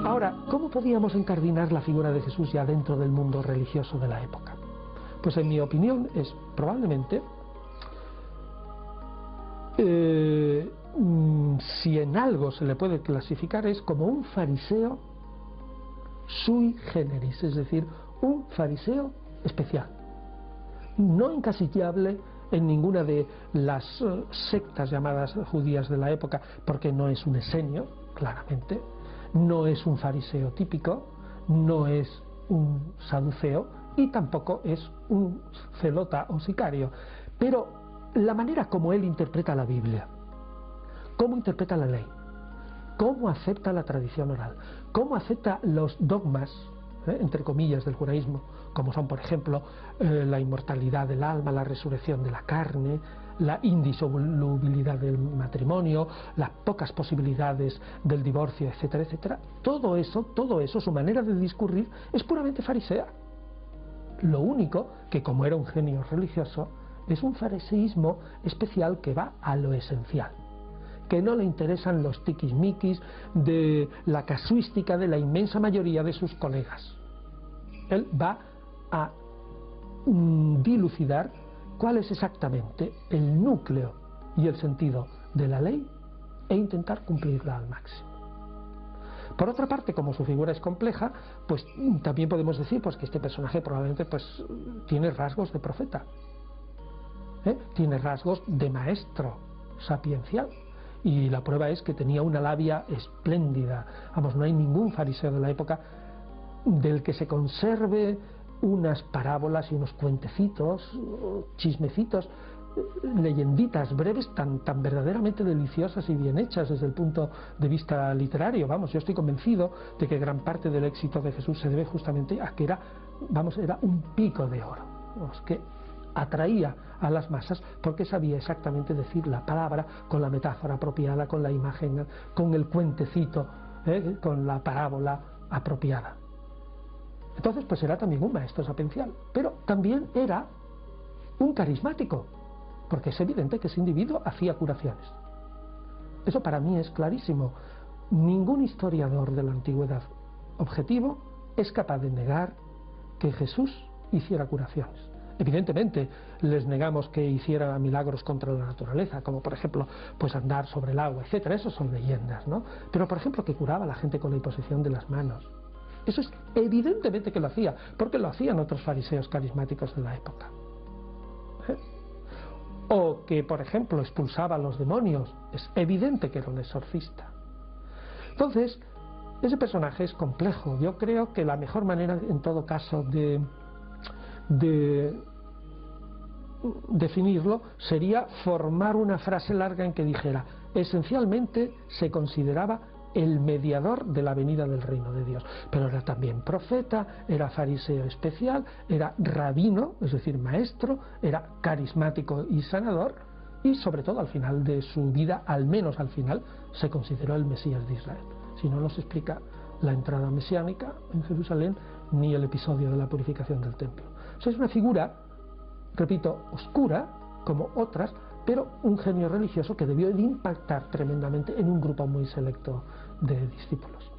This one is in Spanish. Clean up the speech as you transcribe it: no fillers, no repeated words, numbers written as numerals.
Ahora, ¿cómo podíamos encardinar la figura de Jesús ya dentro del mundo religioso de la época? Pues en mi opinión es probablemente, si en algo se le puede clasificar, es como un fariseo sui generis, es decir, un fariseo especial, no encasillable en ninguna de las sectas llamadas judías de la época, porque no es un esenio, claramente, no es un fariseo típico, no es un saduceo y tampoco es un zelota o sicario, pero la manera como él interpreta la Biblia, cómo interpreta la ley, cómo acepta la tradición oral, cómo acepta los dogmas, entre comillas, del judaísmo, como son, por ejemplo, la inmortalidad del alma, la resurrección de la carne, la indisolubilidad del matrimonio, las pocas posibilidades del divorcio, etcétera, etcétera. Todo eso, su manera de discurrir es puramente farisea. Lo único que, como era un genio religioso, es un fariseísmo especial que va a lo esencial, que no le interesan los tiquismiquis de la casuística de la inmensa mayoría de sus colegas. Él va a dilucidar cuál es exactamente el núcleo y el sentido de la ley e intentar cumplirla al máximo. Por otra parte, como su figura es compleja, pues también podemos decir pues, que este personaje probablemente pues, tiene rasgos de profeta, tiene rasgos de maestro sapiencial. Y la prueba es que tenía una labia espléndida. Vamos, no hay ningún fariseo de la época del que se conserve unas parábolas y unos cuentecitos, chismecitos, leyenditas breves tan verdaderamente deliciosas y bien hechas desde el punto de vista literario. Vamos, yo estoy convencido de que gran parte del éxito de Jesús se debe justamente a que era un pico de oro, que atraía a las masas porque sabía exactamente decir la palabra con la metáfora apropiada, con la imagen, con el cuentecito, con la parábola apropiada. Entonces pues era también un maestro sapiencial, pero también era un carismático, porque es evidente que ese individuo hacía curaciones. Eso para mí es clarísimo. Ningún historiador de la antigüedad objetivo es capaz de negar que Jesús hiciera curaciones. Evidentemente les negamos que hiciera milagros contra la naturaleza, como por ejemplo pues andar sobre el agua, etcétera. Eso son leyendas, ¿no? Pero por ejemplo que curaba a la gente con la imposición de las manos, eso es evidentemente que lo hacía, porque lo hacían otros fariseos carismáticos de la época. O que por ejemplo expulsaba a los demonios, es evidente que era un exorcista. Entonces ese personaje es complejo. Yo creo que la mejor manera en todo caso de definirlo sería formar una frase larga en que dijera: esencialmente se consideraba el mediador de la venida del reino de Dios, pero era también profeta, era fariseo especial, era rabino, es decir, maestro, era carismático y sanador, y sobre todo al final de su vida, al menos al final, se consideró el Mesías de Israel. Si no nos explica la entrada mesiánica en Jerusalén ni el episodio de la purificación del templo. O sea, es una figura, repito, oscura como otras, pero un genio religioso que debió de impactar tremendamente en un grupo muy selecto de discípulos.